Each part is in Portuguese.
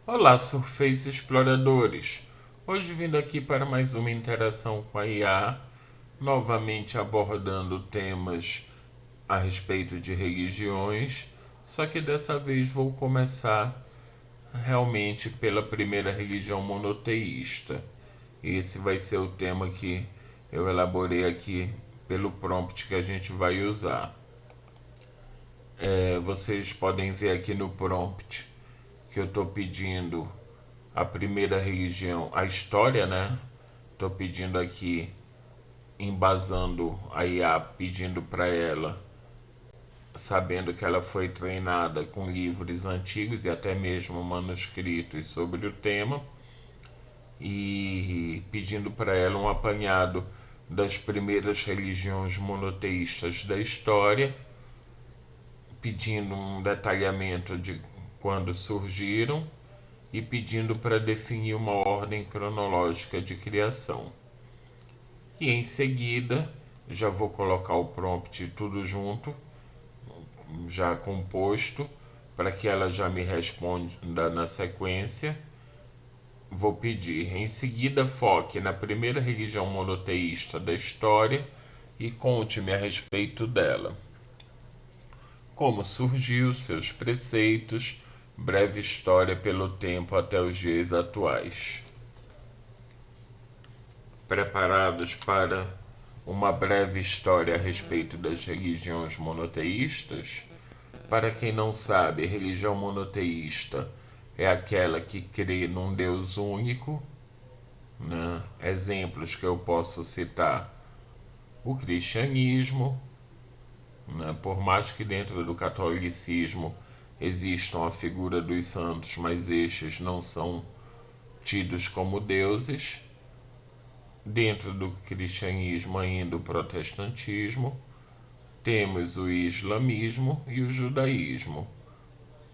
Olá, Surface exploradores! Hoje vindo aqui para mais uma interação com a IA, novamente abordando temas a respeito de religiões, só que dessa vez vou começar realmente pela primeira religião monoteísta. Esse vai ser o tema que eu elaborei aqui pelo prompt que a gente vai usar. Vocês podem ver aqui no prompt que eu estou pedindo a primeira religião, a história, né? Estou pedindo aqui, embasando a IA, pedindo para ela, sabendo que ela foi treinada com livros antigos e até mesmo manuscritos sobre o tema, e pedindo para ela um apanhado das primeiras religiões monoteístas da história, pedindo um detalhamento de quando surgiram e pedindo para definir uma ordem cronológica de criação. E em seguida, já vou colocar o prompt tudo junto, já composto, para que ela já me responda na sequência. Vou pedir, em seguida, foque na primeira religião monoteísta da história e conte-me a respeito dela. Como surgiu, seus preceitos, breve história pelo tempo até os dias atuais. Preparados para uma breve história a respeito das religiões monoteístas? Para quem não sabe, a religião monoteísta é aquela que crê num Deus único, né? Exemplos que eu posso citar: o cristianismo, né? Por mais que dentro do catolicismo existam a figura dos santos, mas estes não são tidos como deuses. Dentro do cristianismo, ainda o protestantismo, temos o islamismo e o judaísmo.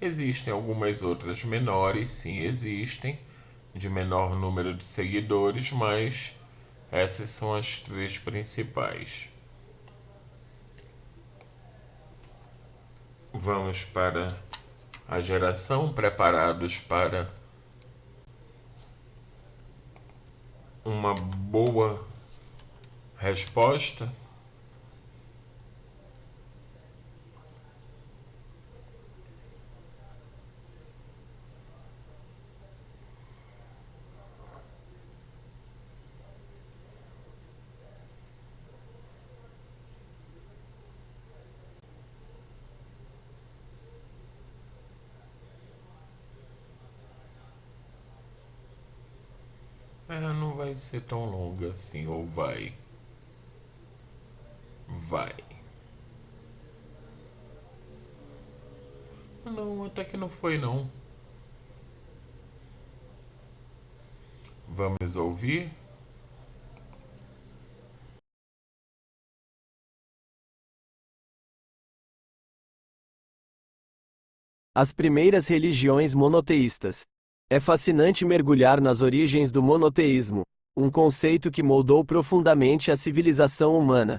Existem algumas outras menores, sim, existem, de menor número de seguidores, mas essas são as três principais. Vamos para a geração, preparados para uma boa resposta? Não vai ser tão longa assim, ou vai? Vai. Não, até que não foi não. Vamos ouvir? As primeiras religiões monoteístas. É fascinante mergulhar nas origens do monoteísmo, um conceito que moldou profundamente a civilização humana.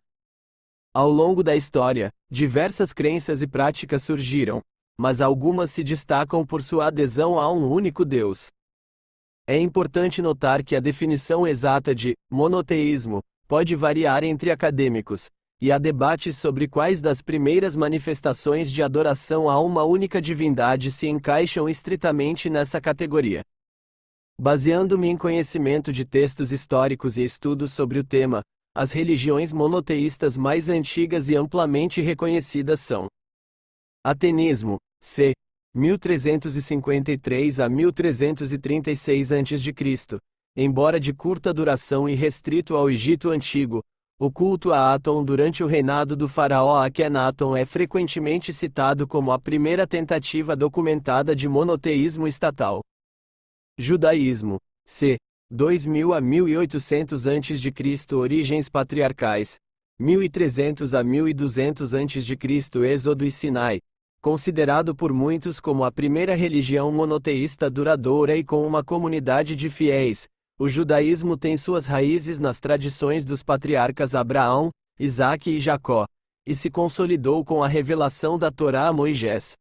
Ao longo da história, diversas crenças e práticas surgiram, mas algumas se destacam por sua adesão a um único Deus. É importante notar que a definição exata de monoteísmo pode variar entre acadêmicos, e há debates sobre quais das primeiras manifestações de adoração a uma única divindade se encaixam estritamente nessa categoria. Baseando-me em conhecimento de textos históricos e estudos sobre o tema, as religiões monoteístas mais antigas e amplamente reconhecidas são: ateísmo, c. 1353 a 1336 a.C., embora de curta duração e restrito ao Egito Antigo. O culto a Aton durante o reinado do faraó Akhenaton é frequentemente citado como a primeira tentativa documentada de monoteísmo estatal. Judaísmo, c. 2000 a 1800 a.C. Origens patriarcais, 1300 a 1200 a.C. Êxodo e Sinai, considerado por muitos como a primeira religião monoteísta duradoura e com uma comunidade de fiéis. O judaísmo tem suas raízes nas tradições dos patriarcas Abraão, Isaque e Jacó, e se consolidou com a revelação da Torá a Moisés.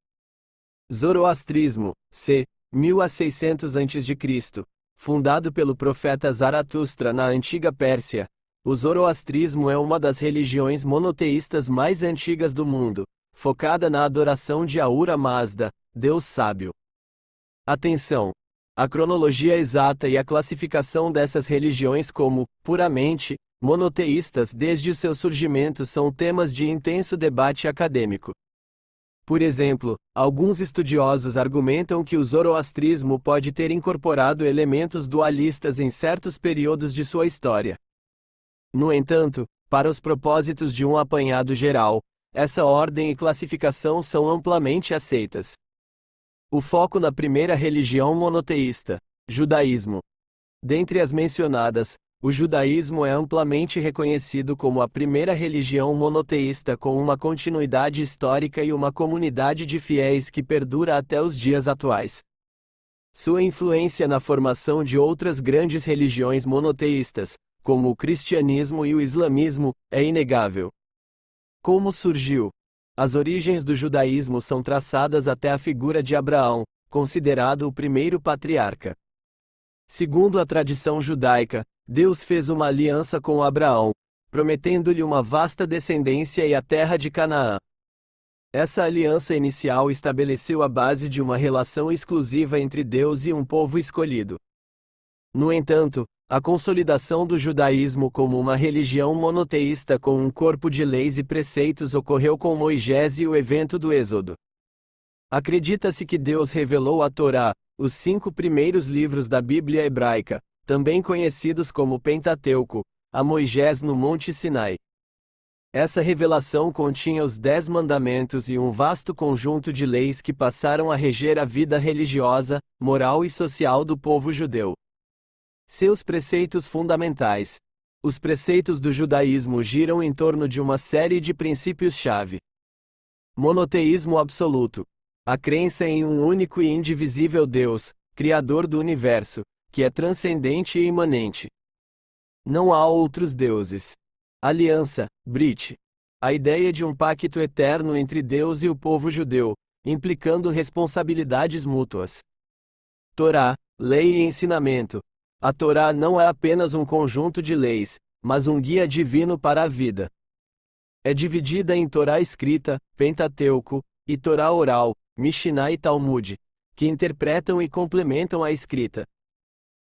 Zoroastrismo, c. 1000 a 600 a.C., fundado pelo profeta Zaratustra na antiga Pérsia. O zoroastrismo é uma das religiões monoteístas mais antigas do mundo, focada na adoração de Ahura Mazda, Deus sábio. Atenção! A cronologia exata e a classificação dessas religiões como, puramente, monoteístas desde o seu surgimento são temas de intenso debate acadêmico. Por exemplo, alguns estudiosos argumentam que o zoroastrismo pode ter incorporado elementos dualistas em certos períodos de sua história. No entanto, para os propósitos de um apanhado geral, essa ordem e classificação são amplamente aceitas. O foco na primeira religião monoteísta, judaísmo. Dentre as mencionadas, o judaísmo é amplamente reconhecido como a primeira religião monoteísta com uma continuidade histórica e uma comunidade de fiéis que perdura até os dias atuais. Sua influência na formação de outras grandes religiões monoteístas, como o cristianismo e o islamismo, é inegável. Como surgiu? As origens do judaísmo são traçadas até a figura de Abraão, considerado o primeiro patriarca. Segundo a tradição judaica, Deus fez uma aliança com Abraão, prometendo-lhe uma vasta descendência e a terra de Canaã. Essa aliança inicial estabeleceu a base de uma relação exclusiva entre Deus e um povo escolhido. No entanto, a consolidação do judaísmo como uma religião monoteísta com um corpo de leis e preceitos ocorreu com Moisés e o evento do Êxodo. Acredita-se que Deus revelou a Torá, os 5 primeiros livros da Bíblia hebraica, também conhecidos como Pentateuco, a Moisés no Monte Sinai. Essa revelação continha os 10 mandamentos e um vasto conjunto de leis que passaram a reger a vida religiosa, moral e social do povo judeu. Seus preceitos fundamentais. Os preceitos do judaísmo giram em torno de uma série de princípios-chave. Monoteísmo absoluto. A crença em um único e indivisível Deus, Criador do universo, que é transcendente e imanente. Não há outros deuses. Aliança, Brit. A ideia de um pacto eterno entre Deus e o povo judeu, implicando responsabilidades mútuas. Torá, lei e ensinamento. A Torá não é apenas um conjunto de leis, mas um guia divino para a vida. É dividida em Torá escrita, Pentateuco, e Torá oral, Mishnah e Talmud, que interpretam e complementam a escrita.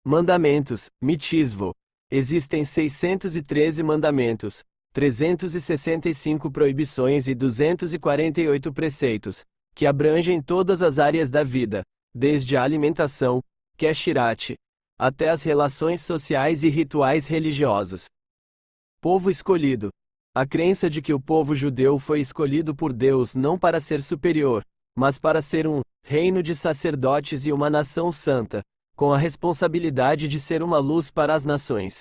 Mandamentos, Mitzvot. Existem 613 mandamentos, 365 proibições e 248 preceitos, que abrangem todas as áreas da vida, desde a alimentação, Keshirat, até as relações sociais e rituais religiosos. Povo escolhido. A crença de que o povo judeu foi escolhido por Deus não para ser superior, mas para ser um reino de sacerdotes e uma nação santa, com a responsabilidade de ser uma luz para as nações.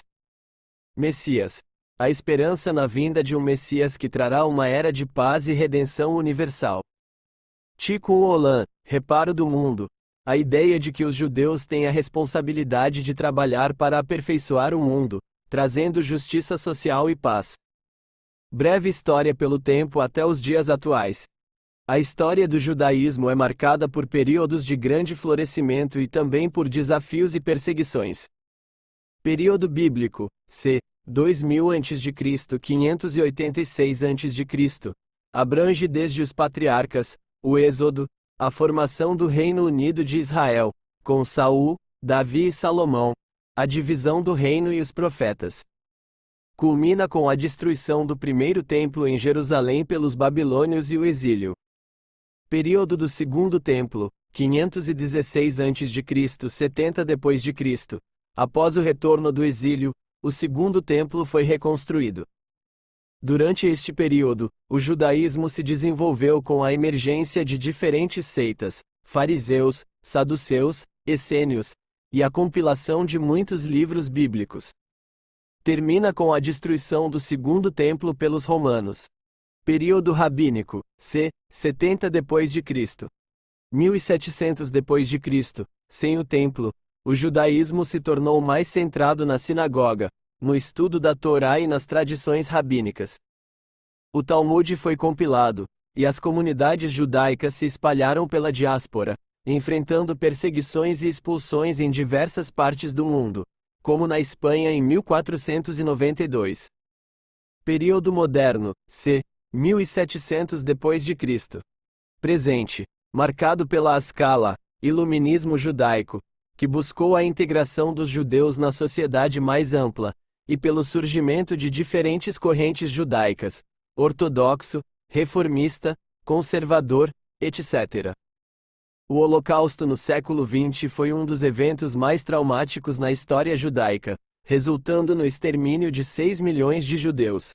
Messias. A esperança na vinda de um Messias que trará uma era de paz e redenção universal. Tikkun Olam, reparo do mundo. A ideia de que os judeus têm a responsabilidade de trabalhar para aperfeiçoar o mundo, trazendo justiça social e paz. Breve história pelo tempo até os dias atuais. A história do judaísmo é marcada por períodos de grande florescimento e também por desafios e perseguições. Período bíblico, c. 2000 a.C., 586 a.C., abrange desde os patriarcas, o Êxodo, a formação do Reino Unido de Israel, com Saul, Davi e Salomão, a divisão do reino e os profetas. Culmina com a destruição do primeiro templo em Jerusalém pelos babilônios e o exílio. Período do Segundo Templo, 516 a.C., 70 d.C. Após o retorno do exílio, o Segundo Templo foi reconstruído. Durante este período, o judaísmo se desenvolveu com a emergência de diferentes seitas, fariseus, saduceus, essênios, e a compilação de muitos livros bíblicos. Termina com a destruição do Segundo Templo pelos romanos. Período rabínico, c. 70 d.C. 1700 d.C., sem o templo, o judaísmo se tornou mais centrado na sinagoga, no estudo da Torá e nas tradições rabínicas. O Talmud foi compilado, e as comunidades judaicas se espalharam pela diáspora, enfrentando perseguições e expulsões em diversas partes do mundo, como na Espanha em 1492. Período moderno, c. 1700 d.C. Presente, marcado pela escala, iluminismo judaico, que buscou a integração dos judeus na sociedade mais ampla, e pelo surgimento de diferentes correntes judaicas, ortodoxo, reformista, conservador, etc. O Holocausto no século XX foi um dos eventos mais traumáticos na história judaica, resultando no extermínio de 6 milhões de judeus.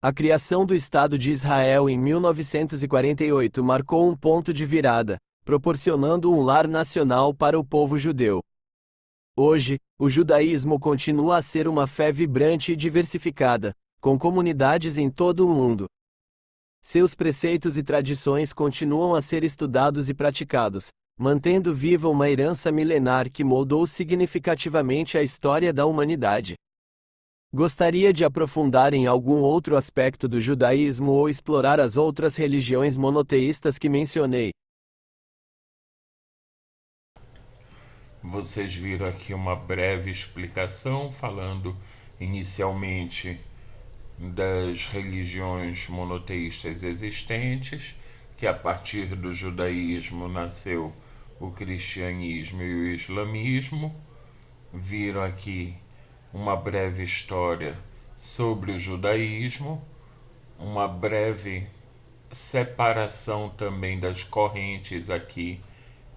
A criação do Estado de Israel em 1948 marcou um ponto de virada, proporcionando um lar nacional para o povo judeu. Hoje, o judaísmo continua a ser uma fé vibrante e diversificada, com comunidades em todo o mundo. Seus preceitos e tradições continuam a ser estudados e praticados, mantendo viva uma herança milenar que moldou significativamente a história da humanidade. Gostaria de aprofundar em algum outro aspecto do judaísmo ou explorar as outras religiões monoteístas que mencionei? Vocês viram aqui uma breve explicação falando inicialmente das religiões monoteístas existentes, que a partir do judaísmo nasceu o cristianismo e o islamismo. Viram aqui uma breve história sobre o judaísmo, uma breve separação também das correntes aqui,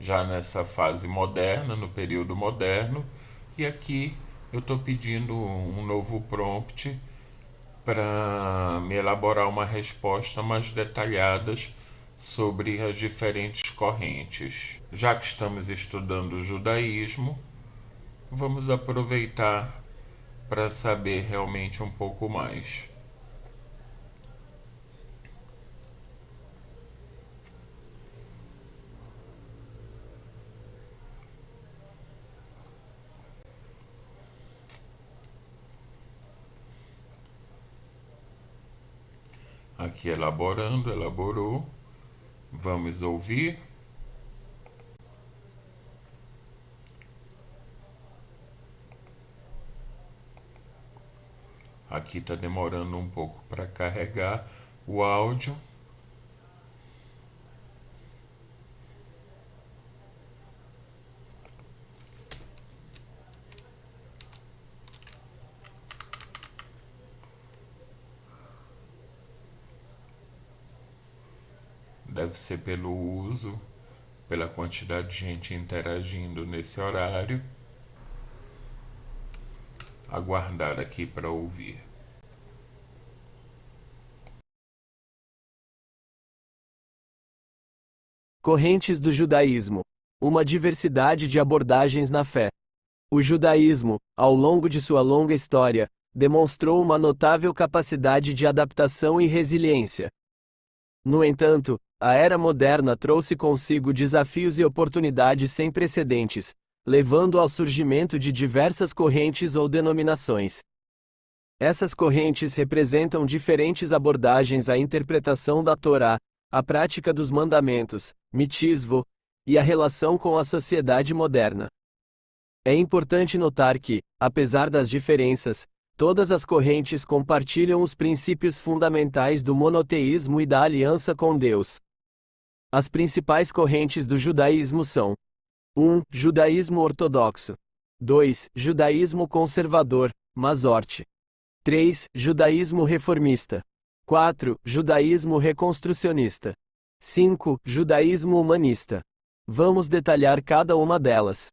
já nessa fase moderna, no período moderno, e aqui eu estou pedindo um novo prompt para me elaborar uma resposta mais detalhada sobre as diferentes correntes. Já que estamos estudando o judaísmo, vamos aproveitar para saber realmente um pouco mais. Aqui elaborou. Vamos ouvir. Aqui está demorando um pouco para carregar o áudio. Deve ser pelo uso, pela quantidade de gente interagindo nesse horário. Aguardar aqui para ouvir. Correntes do judaísmo. Uma diversidade de abordagens na fé. O judaísmo, ao longo de sua longa história, demonstrou uma notável capacidade de adaptação e resiliência. No entanto, a era moderna trouxe consigo desafios e oportunidades sem precedentes, levando ao surgimento de diversas correntes ou denominações. Essas correntes representam diferentes abordagens à interpretação da Torá, a prática dos mandamentos, mitzvot, e a relação com a sociedade moderna. É importante notar que, apesar das diferenças, todas as correntes compartilham os princípios fundamentais do monoteísmo e da aliança com Deus. As principais correntes do judaísmo são: 1. Judaísmo ortodoxo. 2. Judaísmo conservador, Masorti. 3. Judaísmo reformista. 4. Judaísmo reconstrucionista. 5. Judaísmo humanista. Vamos detalhar cada uma delas.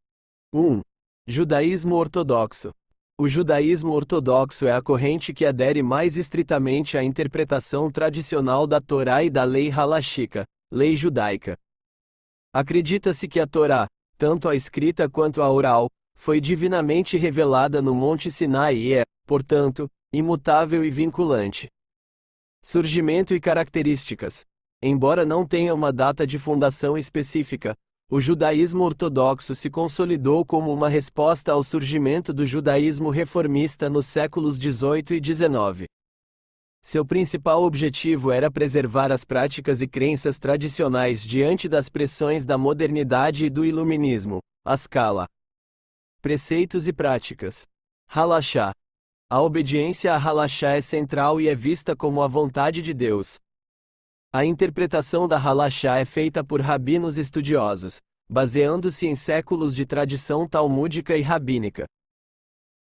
1. Judaísmo ortodoxo. O judaísmo ortodoxo é a corrente que adere mais estritamente à interpretação tradicional da Torá e da lei halachíca, lei judaica. Acredita-se que a Torá, tanto a escrita quanto a oral, foi divinamente revelada no Monte Sinai e é, portanto, imutável e vinculante. Surgimento e características. Embora não tenha uma data de fundação específica, o judaísmo ortodoxo se consolidou como uma resposta ao surgimento do judaísmo reformista nos séculos XVIII e XIX. Seu principal objetivo era preservar as práticas e crenças tradicionais diante das pressões da modernidade e do iluminismo. A Scala. Preceitos e práticas. Halachá. A obediência a Halachá é central e é vista como a vontade de Deus. A interpretação da Halachá é feita por rabinos estudiosos, baseando-se em séculos de tradição talmúdica e rabínica.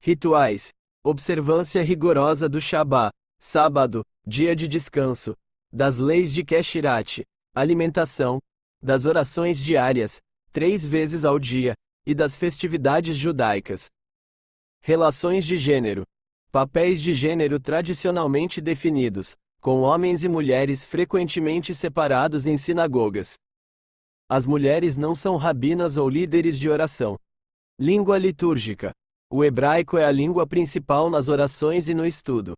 Rituais. Observância rigorosa do Shabá, sábado, dia de descanso, das leis de Keshirat, alimentação, das orações diárias, 3 vezes ao dia, e das festividades judaicas. Relações de gênero. Papéis de gênero tradicionalmente definidos, com homens e mulheres frequentemente separados em sinagogas. As mulheres não são rabinas ou líderes de oração. Língua litúrgica. O hebraico é a língua principal nas orações e no estudo.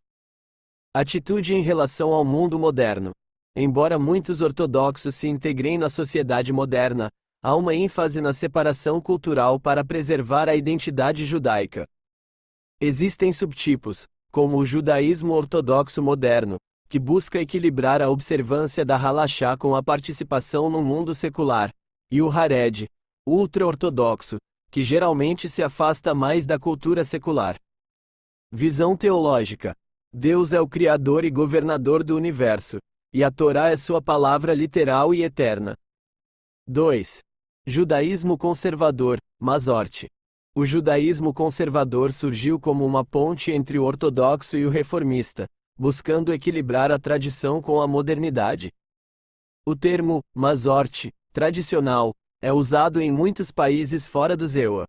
Atitude em relação ao mundo moderno. Embora muitos ortodoxos se integrem na sociedade moderna, há uma ênfase na separação cultural para preservar a identidade judaica. Existem subtipos, como o judaísmo ortodoxo moderno, que busca equilibrar a observância da Halachá com a participação no mundo secular, e o Hared, ultra-ortodoxo, que geralmente se afasta mais da cultura secular. Visão teológica. Deus é o Criador e governador do universo, e a Torá é sua palavra literal e eterna. 2. Judaísmo conservador, Masorti. O judaísmo conservador surgiu como uma ponte entre o ortodoxo e o reformista, buscando equilibrar a tradição com a modernidade. O termo Masorti, tradicional, é usado em muitos países fora do ZEUA.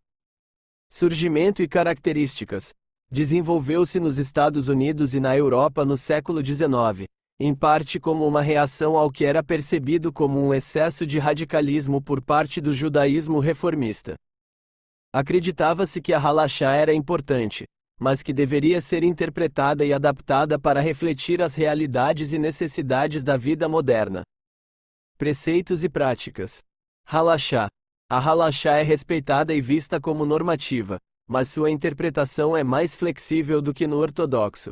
Surgimento e características. Desenvolveu-se nos Estados Unidos e na Europa no século XIX, em parte como uma reação ao que era percebido como um excesso de radicalismo por parte do judaísmo reformista. Acreditava-se que a Halachá era importante, mas que deveria ser interpretada e adaptada para refletir as realidades e necessidades da vida moderna. Preceitos e práticas. Halachá. A Halachá é respeitada e vista como normativa, mas sua interpretação é mais flexível do que no ortodoxo.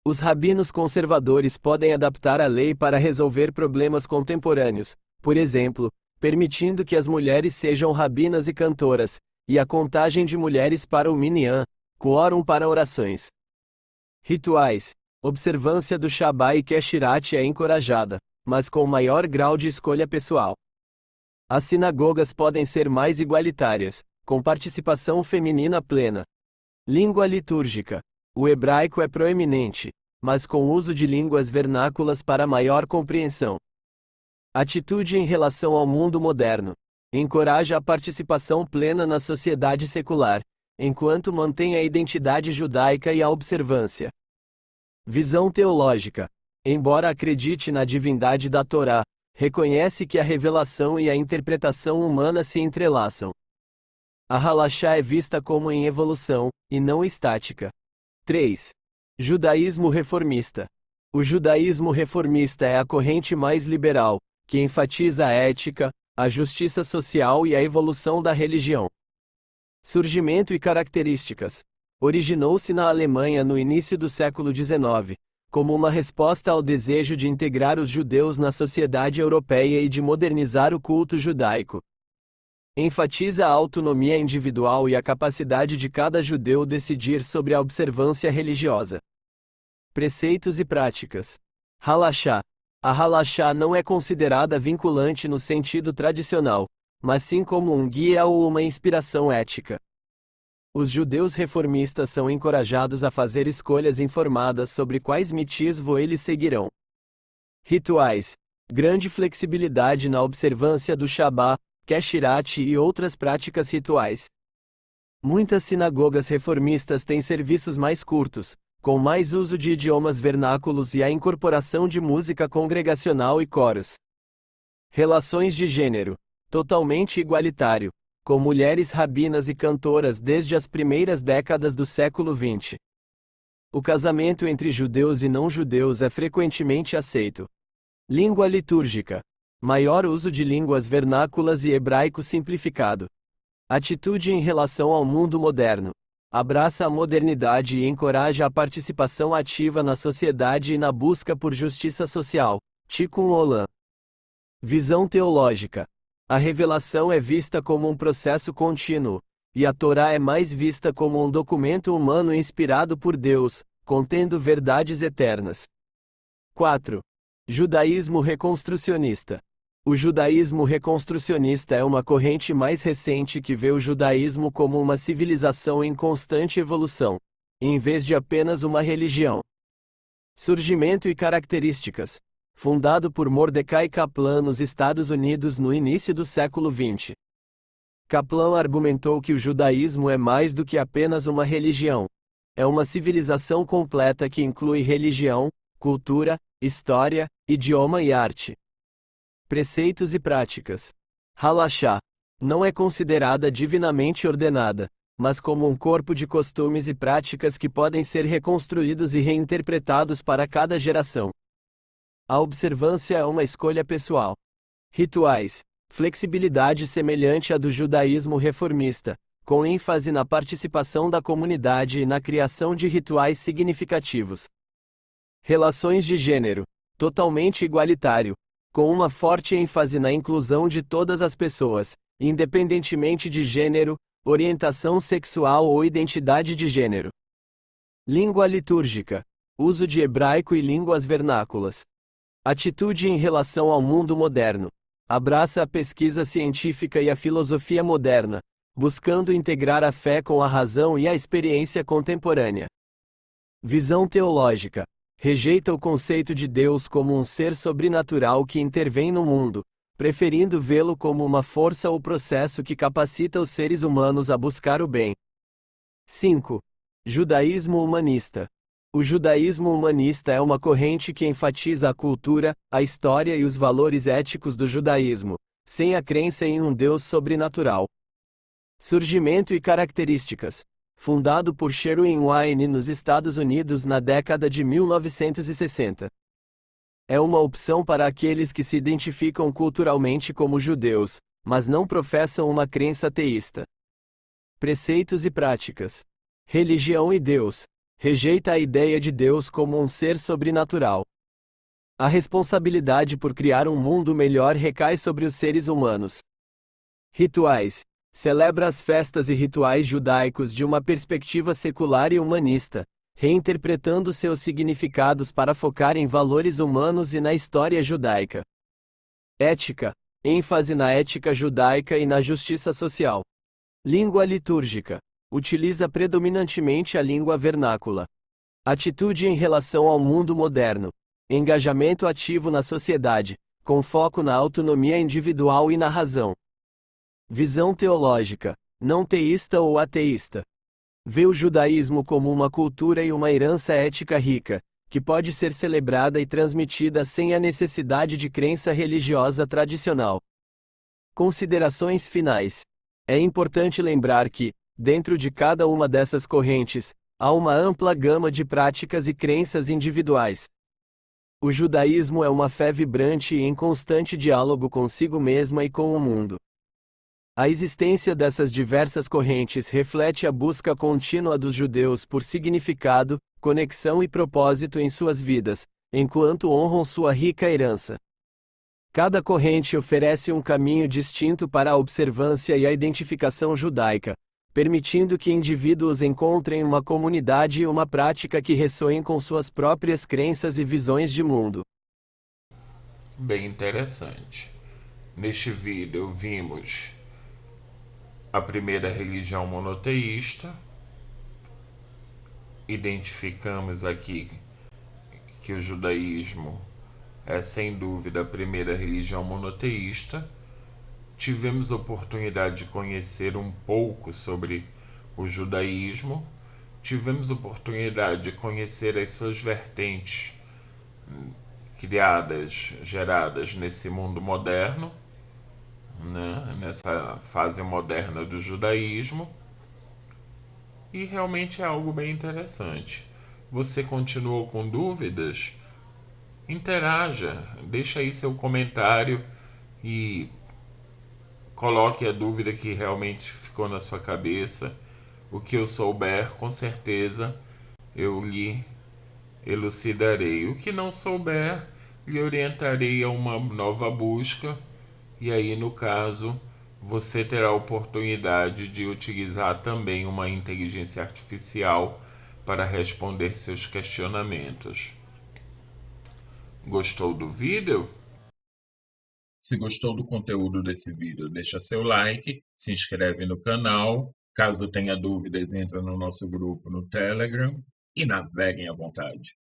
Os rabinos conservadores podem adaptar a lei para resolver problemas contemporâneos, por exemplo, permitindo que as mulheres sejam rabinas e cantoras, e a contagem de mulheres para o minyan, quórum para orações. Rituais. Observância do Shabá e Keshirat é encorajada, mas com maior grau de escolha pessoal. As sinagogas podem ser mais igualitárias, com participação feminina plena. Língua litúrgica. O hebraico é proeminente, mas com uso de línguas vernáculas para maior compreensão. Atitude em relação ao mundo moderno. Encoraja a participação plena na sociedade secular, enquanto mantém a identidade judaica e a observância. Visão teológica. Embora acredite na divindade da Torá, reconhece que a revelação e a interpretação humana se entrelaçam. A Halachá é vista como em evolução, e não estática. 3. Judaísmo reformista. O judaísmo reformista é a corrente mais liberal, que enfatiza a ética, a justiça social e a evolução da religião. Surgimento e características. Originou-se na Alemanha no início do século XIX, como uma resposta ao desejo de integrar os judeus na sociedade europeia e de modernizar o culto judaico. Enfatiza a autonomia individual e a capacidade de cada judeu decidir sobre a observância religiosa. Preceitos e práticas. Halachá. A Halachá não é considerada vinculante no sentido tradicional, mas sim como um guia ou uma inspiração ética. Os judeus reformistas são encorajados a fazer escolhas informadas sobre quais mitzvot eles seguirão. Rituais. Grande flexibilidade na observância do Shabá, Keshirat e outras práticas rituais. Muitas sinagogas reformistas têm serviços mais curtos, com mais uso de idiomas vernáculos e a incorporação de música congregacional e coros. Relações de gênero. Totalmente igualitário, com mulheres rabinas e cantoras desde as primeiras décadas do século XX. O casamento entre judeus e não-judeus é frequentemente aceito. Língua litúrgica. Maior uso de línguas vernáculas e hebraico simplificado. Atitude em relação ao mundo moderno. Abraça a modernidade e encoraja a participação ativa na sociedade e na busca por justiça social. Tikkun Olam. Visão teológica. A revelação é vista como um processo contínuo, e a Torá é mais vista como um documento humano inspirado por Deus, contendo verdades eternas. 4. Judaísmo reconstrucionista. O judaísmo reconstrucionista é uma corrente mais recente que vê o judaísmo como uma civilização em constante evolução, em vez de apenas uma religião. Surgimento e características. Fundado por Mordecai Kaplan nos Estados Unidos no início do século XX. Kaplan argumentou que o judaísmo é mais do que apenas uma religião. É uma civilização completa que inclui religião, cultura, história, idioma e arte. Preceitos e práticas. Halachá não é considerada divinamente ordenada, mas como um corpo de costumes e práticas que podem ser reconstruídos e reinterpretados para cada geração. A observância é uma escolha pessoal. Rituais. Flexibilidade semelhante à do judaísmo reformista, com ênfase na participação da comunidade e na criação de rituais significativos. Relações de gênero. Totalmente igualitário, com uma forte ênfase na inclusão de todas as pessoas, independentemente de gênero, orientação sexual ou identidade de gênero. Língua litúrgica. Uso de hebraico e línguas vernáculas. Atitude em relação ao mundo moderno. Abraça a pesquisa científica e a filosofia moderna, buscando integrar a fé com a razão e a experiência contemporânea. Visão teológica. Rejeita o conceito de Deus como um ser sobrenatural que intervém no mundo, preferindo vê-lo como uma força ou processo que capacita os seres humanos a buscar o bem. 5. Judaísmo humanista. O judaísmo humanista é uma corrente que enfatiza a cultura, a história e os valores éticos do judaísmo, sem a crença em um Deus sobrenatural. Surgimento e características. Fundado por Sherwin Wine nos Estados Unidos na década de 1960. É uma opção para aqueles que se identificam culturalmente como judeus, mas não professam uma crença teísta. Preceitos e práticas. Religião e Deus. Rejeita a ideia de Deus como um ser sobrenatural. A responsabilidade por criar um mundo melhor recai sobre os seres humanos. Rituais. Celebra as festas e rituais judaicos de uma perspectiva secular e humanista, reinterpretando seus significados para focar em valores humanos e na história judaica. Ética. ênfase na ética judaica e na justiça social. Língua litúrgica. Utiliza predominantemente a língua vernácula. Atitude em relação ao mundo moderno. Engajamento ativo na sociedade, com foco na autonomia individual e na razão. Visão teológica, não teísta ou ateísta. Vê o judaísmo como uma cultura e uma herança ética rica, que pode ser celebrada e transmitida sem a necessidade de crença religiosa tradicional. Considerações finais. É importante lembrar que, dentro de cada uma dessas correntes, há uma ampla gama de práticas e crenças individuais. O judaísmo é uma fé vibrante e em constante diálogo consigo mesma e com o mundo. A existência dessas diversas correntes reflete a busca contínua dos judeus por significado, conexão e propósito em suas vidas, enquanto honram sua rica herança. Cada corrente oferece um caminho distinto para a observância e a identificação judaica, permitindo que indivíduos encontrem uma comunidade e uma prática que ressoem com suas próprias crenças e visões de mundo. Bem interessante. Neste vídeo vimos a primeira religião monoteísta. Identificamos aqui que o judaísmo é sem dúvida a primeira religião monoteísta. Tivemos a oportunidade de conhecer um pouco sobre o judaísmo. Tivemos a oportunidade de conhecer as suas vertentes geradas nesse mundo moderno, né, nessa fase moderna do judaísmo, e realmente é algo bem interessante. Você continuou com dúvidas? Interaja, deixa aí seu comentário e coloque a dúvida que realmente ficou na sua cabeça. O que eu souber, com certeza, eu lhe elucidarei. O que não souber, lhe orientarei a uma nova busca, e aí, no caso, você terá a oportunidade de utilizar também uma inteligência artificial para responder seus questionamentos. Gostou do vídeo? Se gostou do conteúdo desse vídeo, deixa seu like, se inscreve no canal. Caso tenha dúvidas, entra no nosso grupo no Telegram e naveguem à vontade.